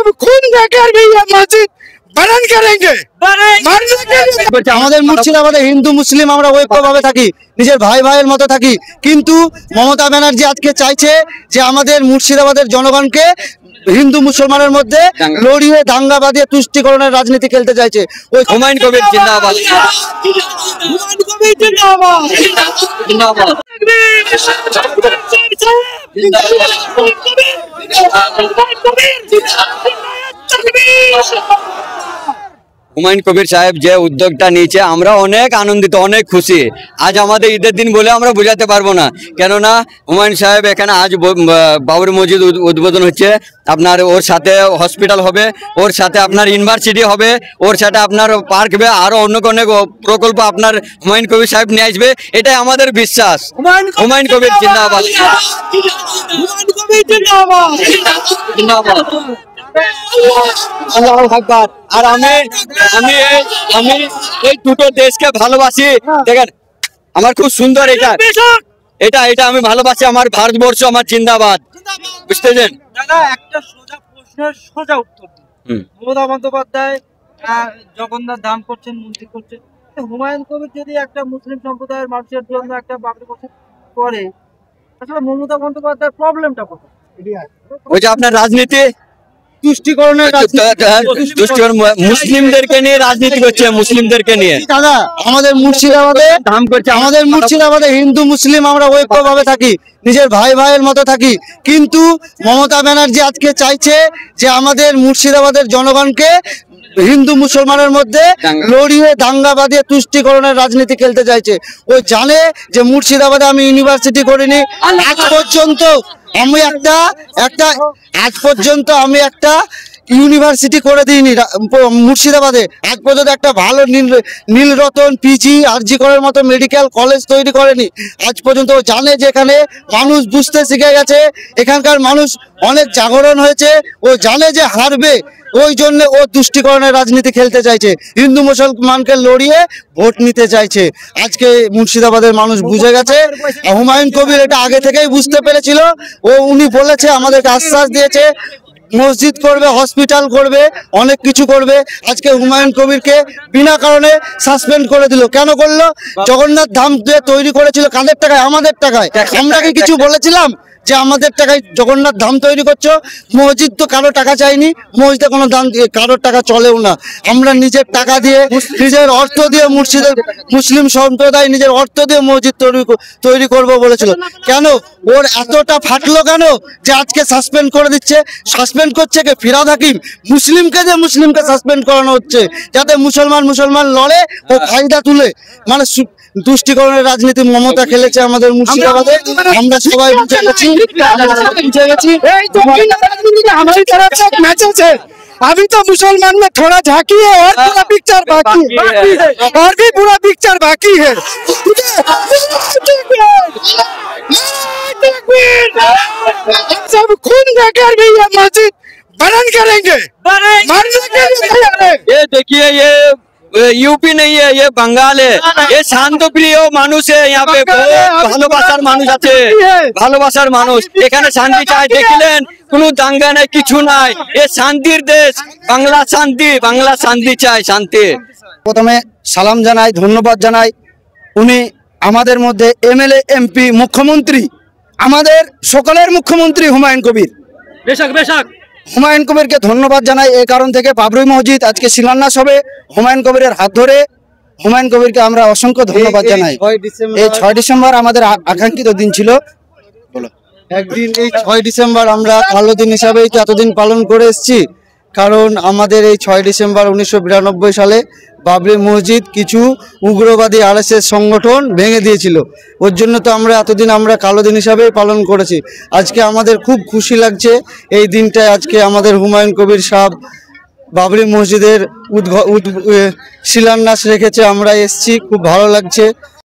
सब खून देकर भी ये मस्जिद बरन करेंगे। আমাদের মুর্শিদাবাদে হিন্দু মুসলিম আমরা ঐক্যভাবে থাকি, নিজের ভাই ভাইয়ের মতো থাকি, কিন্তু মমতা ব্যানার্জি আজকে চাইছে যে আমাদের মুর্শিদাবাদের জনগণকে হিন্দু মুসলমানের মধ্যে লড়িয়ে দাঙ্গা বাঁধিয়ে তুষ্টিকরণের রাজনীতি খেলতে চাইছে। ওই হুমায়ুন কবির জিন্দাবাদ, হুমায়ুন কবির সাহেব যে উদ্যোগটা নিয়েছে আমরা অনেক আনন্দিত, অনেক খুশি। আজ আমাদের ঈদের দিন বলে আমরা বোঝাতে পারবো না, কেননা হুমায়ুন সাহেব এখানে আজ বাবরি মসজিদ উদ্বোধন হচ্ছে, আপনার ওর সাথে হসপিটাল হবে, ওর সাথে আপনার ইউনিভার্সিটি হবে, ওর সাথে আপনার পার্ক হবে, আরো অনেক অনেক প্রকল্প আপনার হুমায়ুন কবির সাহেব নিয়ে আসবে, এটাই আমাদের বিশ্বাস। হুমায়ুন কবির জিন্দাবাদ, আর আমি আমি আমি এই দুটো দেশকে ভালোবাসি। দেখেন আমার খুব সুন্দর এটা এটা এটা আমি ভালোবাসি, আমার ভারতবর্ষ আমার জিন্দাবাদ, বুঝতেছেন দাদা? একটা সোজা প্রশ্নের সোজা উত্তর দিন। মমতা বন্দ্যোপাধ্যায় জগন্নাথ ধাম করছেন, মন্দির করছেন, হুমায়ুন কবির যদি একটা মুসলিম সম্প্রদায়ের মানুষের জন্য একটা বাবরি মসজিদ করে, আসলে মমতা বন্দ্যোপাধ্যায়ের প্রবলেমটা কোথায়? ওই যে আপনার রাজনীতি, মুসলিমদেরকে নিয়ে রাজনীতি করছে, মুসলিমদেরকে নিয়ে। দাদা আমাদের মুর্শিদাবাদে হিন্দু মুসলিম আমরা ঐক্যভাবে থাকি, নিজের ভাই ভাইয়ের মতো থাকি, কিন্তু মমতা ব্যানার্জি আজকে চাইছে যে আমাদের মুর্শিদাবাদের জনগণকে হিন্দু মুসলমানের মধ্যে লড়িয়ে দাঙ্গা বাঁধিয়ে তুষ্টিকরণের রাজনীতি খেলতে চাইছে। ওই জানে যে মুর্শিদাবাদে আমি ইউনিভার্সিটি করিনি, আজ পর্যন্ত আমি একটা ইউনিভার্সিটি করে দিইনি মুর্শিদাবাদে, আজ পর্যন্ত একটা ভালো নীলরতন পিজি আরজি করার মতো মেডিকেল কলেজ তৈরি করেনি আজ পর্যন্ত। ও জানে যে এখানে মানুষ বুঝতে শিখে গেছে, এখানকার মানুষ অনেক জাগরণ হয়েছে, ও জানে যে হারবে, ওই জন্য ও তুষ্টিকরণের রাজনীতি খেলতে চাইছে, হিন্দু মুসলমানকে লড়িয়ে ভোট নিতে চাইছে। আজকে মুর্শিদাবাদের মানুষ বুঝে গেছে, হুমায়ুন কবির এটা আগে থেকেই বুঝতে পেরেছিল। উনি বলেছে, আমাদেরকে আশ্বাস দিয়েছে মসজিদ করবে, হসপিটাল করবে, অনেক কিছু করবে। আজকে হুমায়ুন কবিরকে বিনা কারণে সাসপেন্ড করে দিল। কেন করলো? জগন্নাথ ধাম তৈরি করেছিল কাদের টাকায়? আমাদের টাকায়। আমরা কি কিছু বলেছিলাম যে আমাদের টাকায় জগন্নাথ ধাম তৈরি করছো? মসজিদ তো কারো টাকা চাইনি, মসজিদে কোনো দাম কারোর টাকা চলেও না। আমরা নিজের টাকা দিয়ে, নিজের অর্থ দিয়ে, মুসলিম সম্প্রদায় নিজের অর্থ দিয়ে মসজিদ তৈরি করবো বলেছিল। কেন ওর এতটা ফাটলো কেন যে আজকে সাসপেন্ড করে দিচ্ছে? সাসপেন্ড করছে কে? ফিরহাদ হাকিম। মুসলিমকে সাসপেন্ড করানো হচ্ছে যাতে মুসলমান লড়ে ও ফায়দা তুলে। মানে তুষ্টিকরণের রাজনীতি মমতা খেলেছে আমাদের মুর্শিদাবাদে, আমরা সবাই বুঝে গেছি। अभी तो मुसलमान में थोड़ा झांकी है और पूरा पिक्चर बाकी है, और भी पूरा पिक्चर बाकी है। सब खून देकर भी ये मस्जिद बरन करेंगे। ये देखिए, ये यूपी नहीं है, ये बंगाल है, ये शांतप्रिय মানুষ यहाँ पे ভালোবাসার মানুষ আছে, ভালোবাসার মানুষ এখানে শান্তি চায়। দেখলেন কোনো দাঙ্গা নাই, কিছু নাই, এ শান্তির দেশ, বাংলা শান্তি চায়, শান্তি। প্রথমে সালাম জানাই, ধন্যবাদ জানাই। উনি আমাদের মধ্যে এমএলএ এমপি মুখ্যমন্ত্রী, আমাদের সকলের মুখ্যমন্ত্রী হুমায়ুন কবির। হুমায়ুন কবিরকে ধন্যবাদ জানাই এই কারণ থেকে, বাবরি মসজিদ আজকে শিলান্যাস হবে হুমায়ুন কবিরের হাত ধরে। হুমায়ুন কবিরকে আমরা অসংখ্য ধন্যবাদ জানাই। এই 6 ডিসেম্বর আমাদের আকাঙ্ক্ষিত দিন ছিল। একদিন এই 6 ডিসেম্বর আমরা কালো দিন হিসাবেই তো এতদিন পালন করে এসেছি, কারণ আমাদের এই 6 ডিসেম্বর 1992 সালে বাবরি মসজিদ কিছু উগ্রবাদী আরএসএস সংগঠন ভেঙে দিয়েছিল। ওর জন্য তো আমরা এতদিন আমরা কালো দিন হিসাবেই পালন করেছি। আজকে আমাদের খুব খুশি লাগছে এই দিনটায়, আজকে আমাদের হুমায়ুন কবির সাহেব বাবরি মসজিদের শিলান্যাস রেখেছে, আমরা এসেছি, খুব ভালো লাগছে।